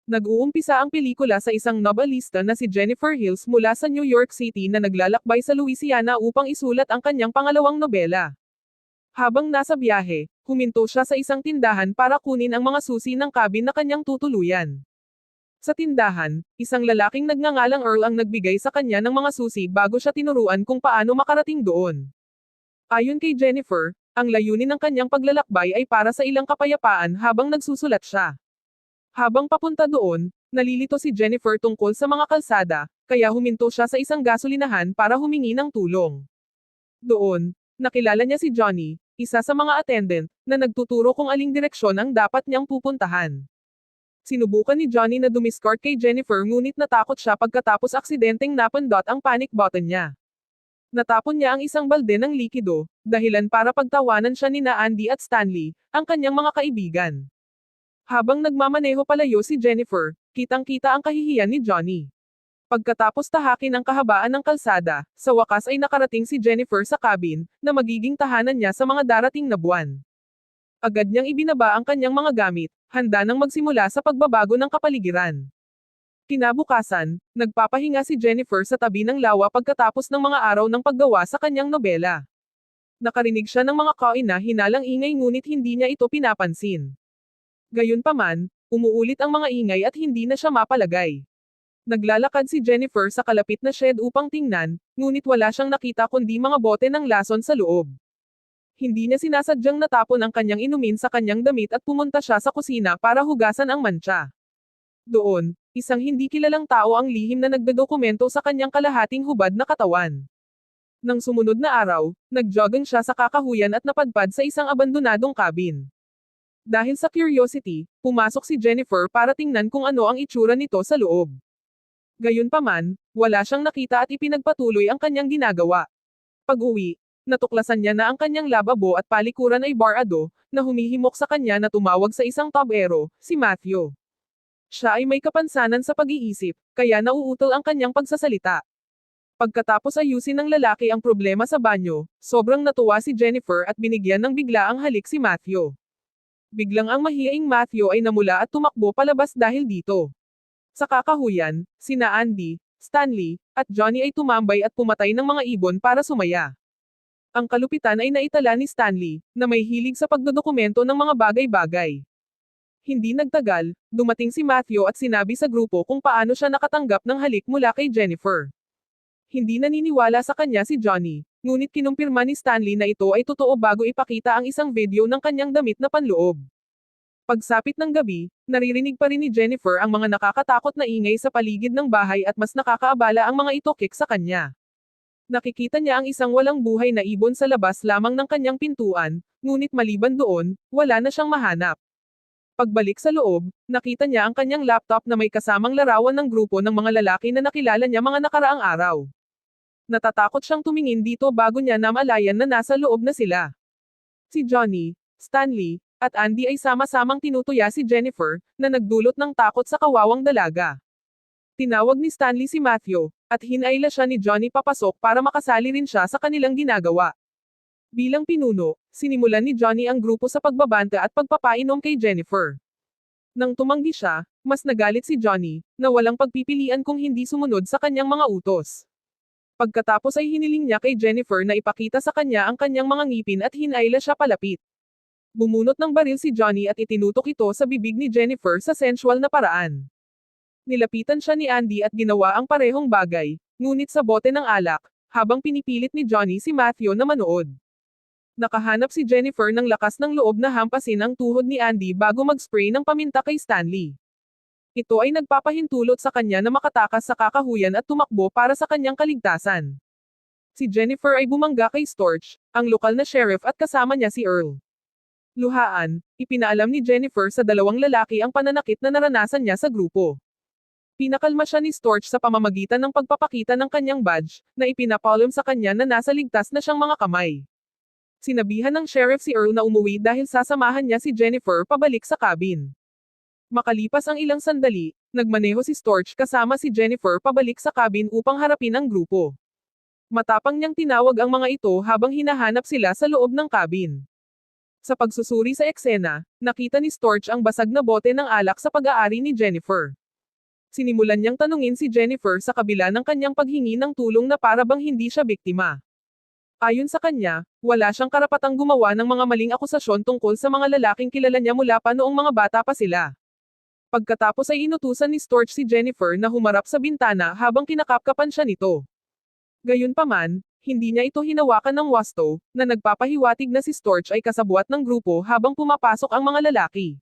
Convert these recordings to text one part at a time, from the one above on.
Nag-uumpisa ang pelikula sa isang novelista na si Jennifer Hills mula sa New York City na naglalakbay sa Louisiana upang isulat ang kanyang pangalawang nobela. Habang nasa biyahe, huminto siya sa isang tindahan para kunin ang mga susi ng cabin na kanyang tutuluyan. Sa tindahan, isang lalaking nagngangalang Earl ang nagbigay sa kanya ng mga susi bago siya tinuruan kung paano makarating doon. Ayon kay Jennifer, ang layunin ng kanyang paglalakbay ay para sa ilang kapayapaan habang nagsusulat siya. Habang papunta doon, nalilito si Jennifer tungkol sa mga kalsada, kaya huminto siya sa isang gasolinahan para humingi ng tulong. Doon, nakilala niya si Johnny, isa sa mga attendant, na nagtuturo kung aling direksyon ang dapat niyang pupuntahan. Sinubukan ni Johnny na dumiskort kay Jennifer ngunit natakot siya pagkatapos aksidenteng napindot ang panic button niya. Natapon niya ang isang balde ng likido, dahilan para pagtawanan siya ni Andy at Stanley, ang kanyang mga kaibigan. Habang nagmamaneho palayo si Jennifer, kitang-kita ang kahihiyan ni Johnny. Pagkatapos tahakin ang kahabaan ng kalsada, sa wakas ay nakarating si Jennifer sa cabin, na magiging tahanan niya sa mga darating na buwan. Agad niyang ibinaba ang kanyang mga gamit, handa nang magsimula sa pagbabago ng kapaligiran. Kinabukasan, nagpapahinga si Jennifer sa tabi ng lawa pagkatapos ng mga araw ng paggawa sa kanyang nobela. Nakarinig siya ng mga kaina-hinalang ingay ngunit hindi niya ito pinapansin. Gayunpaman, umuulit ang mga ingay at hindi na siya mapalagay. Naglalakad si Jennifer sa kalapit na shed upang tingnan, ngunit wala siyang nakita kundi mga bote ng lason sa loob. Hindi niya sinasadyang natapon ang kanyang inumin sa kanyang damit at pumunta siya sa kusina para hugasan ang mantsa. Doon, isang hindi kilalang tao ang lihim na nagdodokumento sa kanyang kalahating hubad na katawan. Nang sumunod na araw, nagjogging siya sa kakahuyan at napadpad sa isang abandonadong cabin. Dahil sa curiosity, pumasok si Jennifer para tingnan kung ano ang itsura nito sa loob. Gayunpaman, wala siyang nakita at ipinagpatuloy ang kanyang ginagawa. Pag-uwi, natuklasan niya na ang kanyang lababo at palikuran ay barado, na humihimok sa kanya na tumawag sa isang tubero, si Matthew. Siya ay may kapansanan sa pag-iisip, kaya nauutol ang kanyang pagsasalita. Pagkatapos ayusin ng lalaki ang problema sa banyo, sobrang natuwa si Jennifer at binigyan ng biglaang halik si Matthew. Biglang ang mahiyaing Matthew ay namula at tumakbo palabas dahil dito. Sa kakahuyan, sina Andy, Stanley, at Johnny ay tumambay at pumatay ng mga ibon para sumaya. Ang kalupitan ay naitala ni Stanley, na may hilig sa pagdodokumento ng mga bagay-bagay. Hindi nagtagal, dumating si Matthew at sinabi sa grupo kung paano siya nakatanggap ng halik mula kay Jennifer. Hindi naniniwala sa kanya si Johnny, ngunit kinumpirma ni Stanley na ito ay totoo bago ipakita ang isang video ng kanyang damit na panloob. Pagsapit ng gabi, naririnig pa rin ni Jennifer ang mga nakakatakot na ingay sa paligid ng bahay at mas nakakaabala ang mga itokik sa kanya. Nakikita niya ang isang walang buhay na ibon sa labas lamang ng kanyang pintuan, ngunit maliban doon, wala na siyang mahanap. Pagbalik sa loob, nakita niya ang kanyang laptop na may kasamang larawan ng grupo ng mga lalaki na nakilala niya mga nakaraang araw. Natatakot siyang tumingin dito bago niya namalayan na nasa loob na sila. Si Johnny, Stanley, at Andy ay sama-samang tinutuya si Jennifer, na nagdulot ng takot sa kawawang dalaga. Tinawag ni Stanley si Matthew, at hinayla siya ni Johnny papasok para makasali rin siya sa kanilang ginagawa. Bilang pinuno, sinimulan ni Johnny ang grupo sa pagbabanta at pagpapainom kay Jennifer. Nang tumanggi siya, mas nagalit si Johnny, na walang pagpipilian kung hindi sumunod sa kanyang mga utos. Pagkatapos ay hiniling niya kay Jennifer na ipakita sa kanya ang kanyang mga ngipin at hinayla siya palapit. Bumunot ng baril si Johnny at itinutok ito sa bibig ni Jennifer sa sensual na paraan. Nilapitan siya ni Andy at ginawa ang parehong bagay, ngunit sa bote ng alak, habang pinipilit ni Johnny si Matthew na manood. Nakahanap si Jennifer ng lakas ng loob na hampasin ang tuhod ni Andy bago mag-spray ng paminta kay Stanley. Ito ay nagpapahintulot sa kanya na makatakas sa kakahuyan at tumakbo para sa kanyang kaligtasan. Si Jennifer ay bumangga kay Storch, ang lokal na sheriff at kasama niya si Earl. Luhaan, ipinaalam ni Jennifer sa dalawang lalaki ang pananakit na naranasan niya sa grupo. Pinakalma siya ni Storch sa pamamagitan ng pagpapakita ng kanyang badge, na ipinapaulam sa kanya na nasa ligtas na siyang mga kamay. Sinabihan ng sheriff si Earl na umuwi dahil sasamahan niya si Jennifer pabalik sa cabin. Makalipas ang ilang sandali, nagmaneho si Storch kasama si Jennifer pabalik sa cabin upang harapin ang grupo. Matapang niyang tinawag ang mga ito habang hinahanap sila sa loob ng cabin. Sa pagsusuri sa eksena, nakita ni Storch ang basag na bote ng alak sa pag-aari ni Jennifer. Sinimulan niyang tanungin si Jennifer sa kabila ng kanyang paghingi ng tulong na para bang hindi siya biktima. Ayon sa kanya, wala siyang karapatang gumawa ng mga maling akusasyon tungkol sa mga lalaking kilala niya mula pa noong mga bata pa sila. Pagkatapos ay inutusan ni Storch si Jennifer na humarap sa bintana habang kinakapkapan siya nito. Gayunpaman, hindi niya ito hinawakan ng wasto, na nagpapahiwatig na si Storch ay kasabwat ng grupo habang pumapasok ang mga lalaki.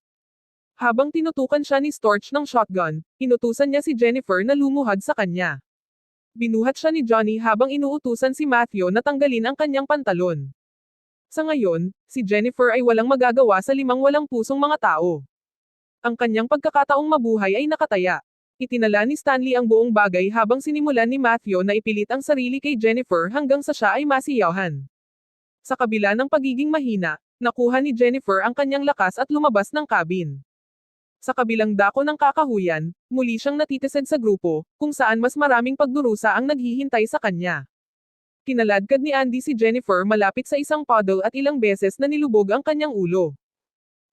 Habang tinutukan siya ni Storch ng shotgun, inutusan niya si Jennifer na lumuhad sa kanya. Binuhat siya ni Johnny habang inuutusan si Matthew na tanggalin ang kanyang pantalon. Sa ngayon, si Jennifer ay walang magagawa sa 5 walang pusong mga tao. Ang kanyang pagkakataong mabuhay ay nakataya. Itinala ni Stanley ang buong bagay habang sinimulan ni Matthew na ipilit ang sarili kay Jennifer hanggang sa siya ay masiyahan. Sa kabila ng pagiging mahina, nakuha ni Jennifer ang kanyang lakas at lumabas ng cabin. Sa kabilang dako ng kakahuyan, muli siyang natitised sa grupo, kung saan mas maraming pagdurusa ang naghihintay sa kanya. Kinaladkad ni Andy si Jennifer malapit sa isang puddle at ilang beses na nilubog ang kanyang ulo.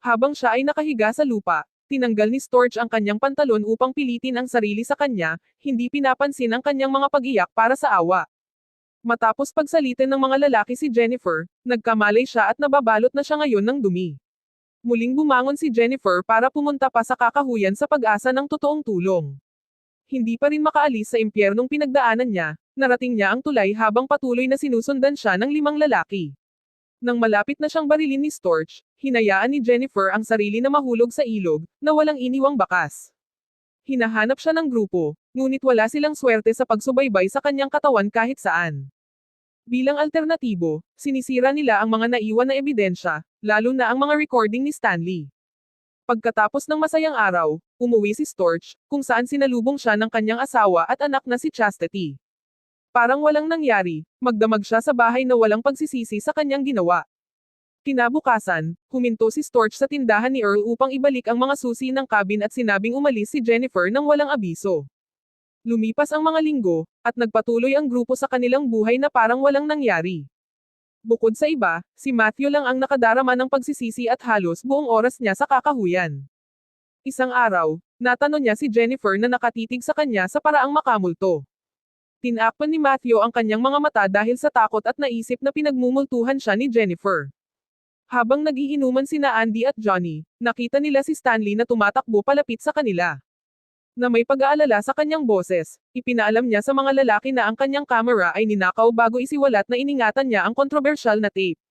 Habang siya ay nakahiga sa lupa, tinanggal ni Storch ang kanyang pantalon upang pilitin ang sarili sa kanya, hindi pinapansin ang kanyang mga pag-iyak para sa awa. Matapos pagsalitin ng mga lalaki si Jennifer, nagkamalay siya at nababalot na siya ngayon ng dumi. Muling bumangon si Jennifer para pumunta pa sa kakahuyan sa pag-asa ng totoong tulong. Hindi pa rin makaalis sa impyernong pinagdaanan niya, narating niya ang tulay habang patuloy na sinusundan siya ng 5 lalaki. Nang malapit na siyang barilin ni Storch, hinayaan ni Jennifer ang sarili na mahulog sa ilog, na walang iniwang bakas. Hinahanap siya ng grupo, ngunit wala silang swerte sa pagsubaybay sa kanyang katawan kahit saan. Bilang alternatibo, sinisira nila ang mga naiwan na ebidensya, lalo na ang mga recording ni Stanley. Pagkatapos ng masayang araw, umuwi si Storch, kung saan sinalubong siya ng kanyang asawa at anak na si Chastity. Parang walang nangyari, magdamag siya sa bahay na walang pagsisisi sa kanyang ginawa. Kinabukasan, huminto si Storch sa tindahan ni Earl upang ibalik ang mga susi ng cabin at sinabing umalis si Jennifer nang walang abiso. Lumipas ang mga linggo, at nagpatuloy ang grupo sa kanilang buhay na parang walang nangyari. Bukod sa iba, si Matthew lang ang nakadarama ng pagsisisi at halos buong oras niya sa kakahuyan. Isang araw, natanong niya si Jennifer na nakatitig sa kanya sa paraang makamulto. Tinakpan ni Matthew ang kanyang mga mata dahil sa takot at naisip na pinagmumultuhan siya ni Jennifer. Habang nagiinuman sina Andy at Johnny, nakita nila si Stanley na tumatakbo palapit sa kanila. Na may pag-aalala sa kanyang boses, ipinaalam niya sa mga lalaki na ang kanyang camera ay ninakaw bago isiwalat na iningatan niya ang kontrobersyal na tape.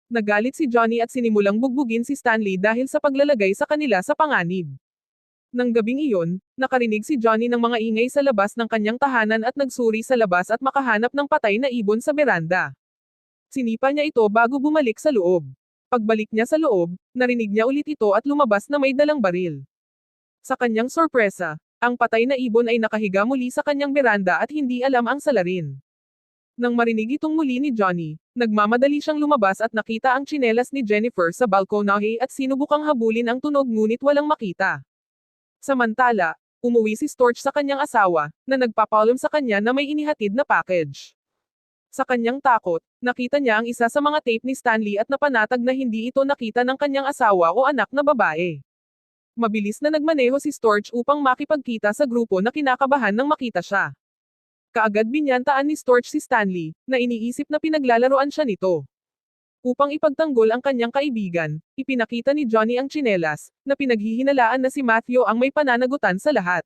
Nagalit si Johnny at sinimulang bugbugin si Stanley dahil sa paglalagay sa kanila sa panganib. Nang gabing iyon, nakarinig si Johnny ng mga ingay sa labas ng kanyang tahanan at nagsuri sa labas at makahanap ng patay na ibon sa beranda. Sinipa niya ito bago bumalik sa loob. Pagbalik niya sa loob, narinig niya ulit ito at lumabas na may dalang baril. Sa kanyang sorpresa, ang patay na ibon ay nakahiga muli sa kanyang beranda at hindi alam ang salarin. Nang marinig itong muli ni Johnny, nagmamadali siyang lumabas at nakita ang tsinelas ni Jennifer sa balkonahe at sinubukang habulin ang tunog ngunit walang makita. Samantala, umuwi si Storch sa kanyang asawa, na nagpapaalam sa kanya na may inihatid na package. Sa kanyang takot, nakita niya ang isa sa mga tape ni Stanley at napanatag na hindi ito nakita ng kanyang asawa o anak na babae. Mabilis na nagmaneho si Storch upang makipagkita sa grupo na kinakabahan nang makita siya. Kaagad binyantaan ni Storch si Stanley, na iniisip na pinaglalaroan siya nito. Upang ipagtanggol ang kanyang kaibigan, ipinakita ni Johnny ang tsinelas, na pinaghihinalaan na si Matthew ang may pananagutan sa lahat.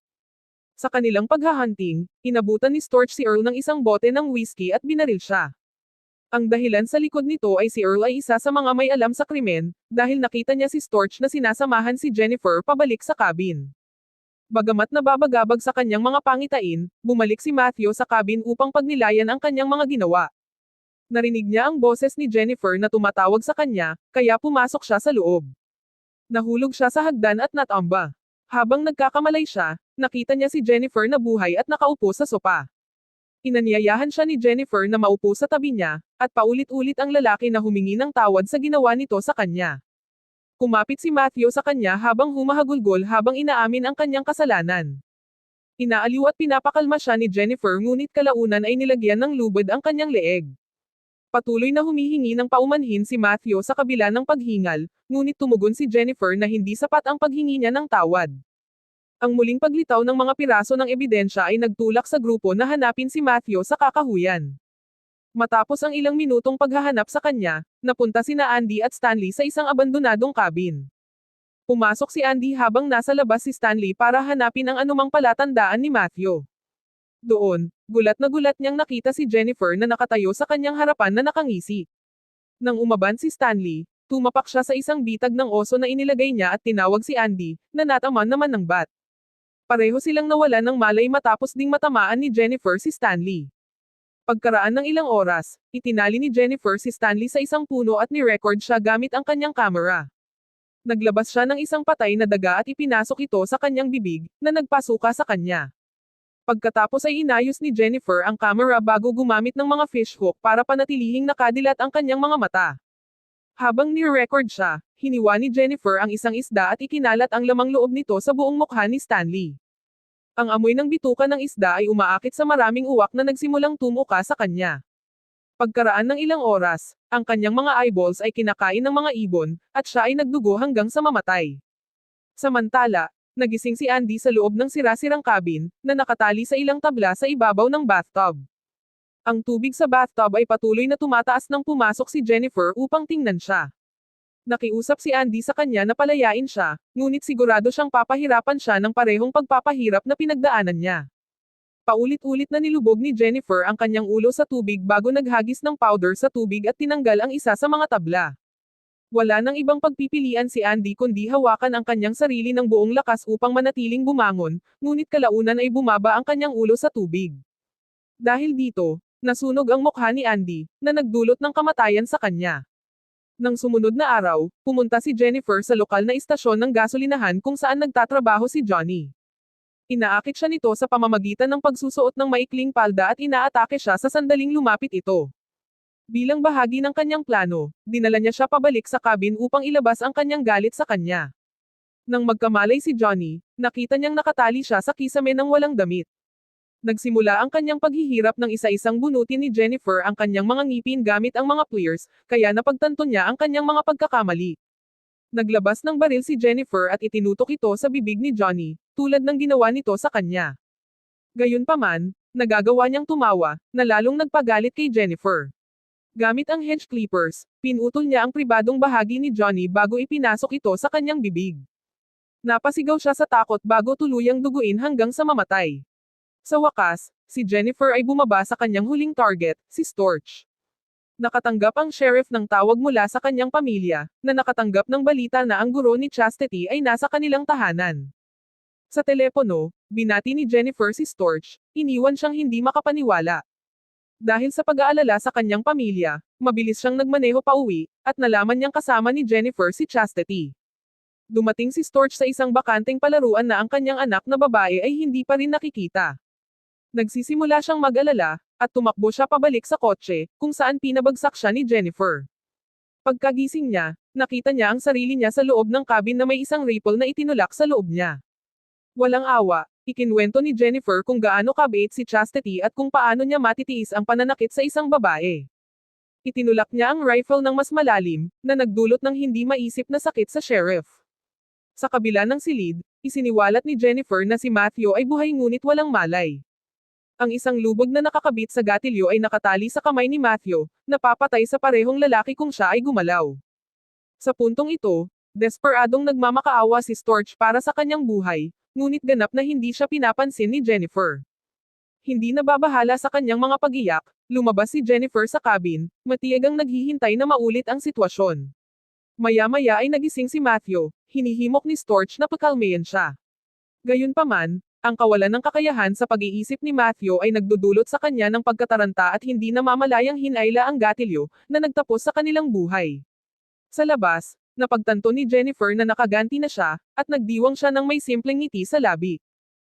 Sa kanilang paghahunting, inabutan ni Storch si Earl ng isang bote ng whiskey at binaril siya. Ang dahilan sa likod nito ay si Earl ay isa sa mga may alam sa krimen, dahil nakita niya si Storch na sinasamahan si Jennifer pabalik sa cabin. Bagamat nababagabag sa kanyang mga pangitain, bumalik si Matthew sa cabin upang pagnilayan ang kanyang mga ginawa. Narinig niya ang boses ni Jennifer na tumatawag sa kanya, kaya pumasok siya sa loob. Nahulog siya sa hagdan at natamba. Habang nagkakamalay siya, nakita niya si Jennifer na buhay at nakaupo sa sopa. Inanyayahan siya ni Jennifer na maupo sa tabi niya, at paulit-ulit ang lalaki na humingi ng tawad sa ginawa nito sa kanya. Kumapit si Matthew sa kanya habang humahagulgol habang inaamin ang kanyang kasalanan. Inaaliw at pinapakalma siya ni Jennifer ngunit kalaunan ay nilagyan ng lubid ang kanyang leeg. Patuloy na humihingi ng paumanhin si Matthew sa kabila ng paghingal, ngunit tumugon si Jennifer na hindi sapat ang paghingi niya ng tawad. Ang muling paglitaw ng mga piraso ng ebidensya ay nagtulak sa grupo na hanapin si Matthew sa kakahuyan. Matapos ang ilang minutong paghahanap sa kanya, napunta sina Andy at Stanley sa isang abandonadong cabin. Pumasok si Andy habang nasa labas si Stanley para hanapin ang anumang palatandaan ni Matthew. Doon, gulat na gulat niyang nakita si Jennifer na nakatayo sa kanyang harapan na nakangisi. Nang umaban si Stanley, tumapak siya sa isang bitag ng oso na inilagay niya at tinawag si Andy, na nataman naman ng bat. Pareho silang nawalan ng malay matapos ding matamaan ni Jennifer si Stanley. Pagkaraan ng ilang oras, itinali ni Jennifer si Stanley sa isang puno at ni-record siya gamit ang kanyang camera. Naglabas siya ng isang patay na daga at ipinasok ito sa kanyang bibig, na nagpasuka sa kanya. Pagkatapos ay inayos ni Jennifer ang camera bago gumamit ng mga fishhook para panatilihing nakadilat ang kanyang mga mata. Habang ni-record siya, hiniwa ni Jennifer ang isang isda at ikinalat ang lamang loob nito sa buong mukha ni Stanley. Ang amoy ng bituka ng isda ay umaakit sa maraming uwak na nagsimulang tumuka sa kanya. Pagkaraan ng ilang oras, ang kanyang mga eyeballs ay kinakain ng mga ibon, at siya ay nagdugo hanggang sa mamatay. Samantala, nagising si Andy sa loob ng sira-sirang cabin, na nakatali sa ilang tabla sa ibabaw ng bathtub. Ang tubig sa bathtub ay patuloy na tumataas nang pumasok si Jennifer upang tingnan siya. Nakiusap si Andy sa kanya na palayain siya, ngunit sigurado siyang papahirapan siya ng parehong pagpapahirap na pinagdaanan niya. Paulit-ulit na nilubog ni Jennifer ang kanyang ulo sa tubig bago naghagis ng powder sa tubig at tinanggal ang isa sa mga tabla. Wala nang ibang pagpipilian si Andy kundi hawakan ang kanyang sarili ng buong lakas upang manatiling bumangon, ngunit kalaunan ay bumaba ang kanyang ulo sa tubig. Dahil dito, nasunog ang mukha ni Andy, na nagdulot ng kamatayan sa kanya. Nang sumunod na araw, pumunta si Jennifer sa lokal na istasyon ng gasolinahan kung saan nagtatrabaho si Johnny. Inaakit siya nito sa pamamagitan ng pagsusuot ng maikling palda at inaatake siya sa sandaling lumapit ito. Bilang bahagi ng kanyang plano, dinala niya siya pabalik sa cabin upang ilabas ang kanyang galit sa kanya. Nang magkamalay si Johnny, nakita niyang nakatali siya sa kisame ng walang damit. Nagsimula ang kanyang paghihirap ng isa-isang bunutin ni Jennifer ang kanyang mga ngipin gamit ang mga pliers, kaya napagtanto niya ang kanyang mga pagkakamali. Naglabas ng baril si Jennifer at itinutok ito sa bibig ni Johnny, tulad ng ginawa nito sa kanya. Gayunpaman, nagagawa niyang tumawa, na lalong nagpagalit kay Jennifer. Gamit ang hedge clippers, pinutol niya ang pribadong bahagi ni Johnny bago ipinasok ito sa kanyang bibig. Napasigaw siya sa takot bago tuluyang duguin hanggang sa mamatay. Sa wakas, si Jennifer ay bumaba sa kanyang huling target, si Storch. Nakatanggap ang sheriff ng tawag mula sa kanyang pamilya, na nakatanggap ng balita na ang guro ni Chastity ay nasa kanilang tahanan. Sa telepono, binati ni Jennifer si Storch, iniwan siyang hindi makapaniwala. Dahil sa pag-aalala sa kanyang pamilya, mabilis siyang nagmaneho pauwi, at nalaman niyang kasama ni Jennifer si Chastity. Dumating si Storch sa isang bakanteng palaruan na ang kanyang anak na babae ay hindi pa rin nakikita. Nagsisimula siyang mag-alala, at tumakbo siya pabalik sa kotse, kung saan pinabagsak siya ni Jennifer. Pagkagising niya, nakita niya ang sarili niya sa loob ng cabin na may isang rifle na itinulak sa loob niya. Walang awa, ikinwento ni Jennifer kung gaano kabait si Chastity at kung paano niya matitiis ang pananakit sa isang babae. Itinulak niya ang rifle ng mas malalim, na nagdulot ng hindi maisip na sakit sa sheriff. Sa kabila ng silid, isiniwalat ni Jennifer na si Matthew ay buhay ngunit walang malay. Ang isang lubog na nakakabit sa gatilyo ay nakatali sa kamay ni Matthew, napapatay sa parehong lalaki kung siya ay gumalaw. Sa puntong ito, desperadong nagmamakaawa si Storch para sa kanyang buhay, ngunit ganap na hindi siya pinapansin ni Jennifer. Hindi nababahala sa kanyang mga pag-iyak, lumabas si Jennifer sa cabin, matiyagang naghihintay na maulit ang sitwasyon. Maya-maya ay nagising si Matthew, hinihimok ni Storch na pakalmayan siya. Gayunpaman, ang kawalan ng kakayahan sa pag-iisip ni Matthew ay nagdudulot sa kanya ng pagkataranta at hindi namamalayang hinayla ang gatilyo, na nagtapos sa kanilang buhay. Sa labas, napagtanto ni Jennifer na nakaganti na siya, at nagdiwang siya ng may simpleng ngiti sa labi.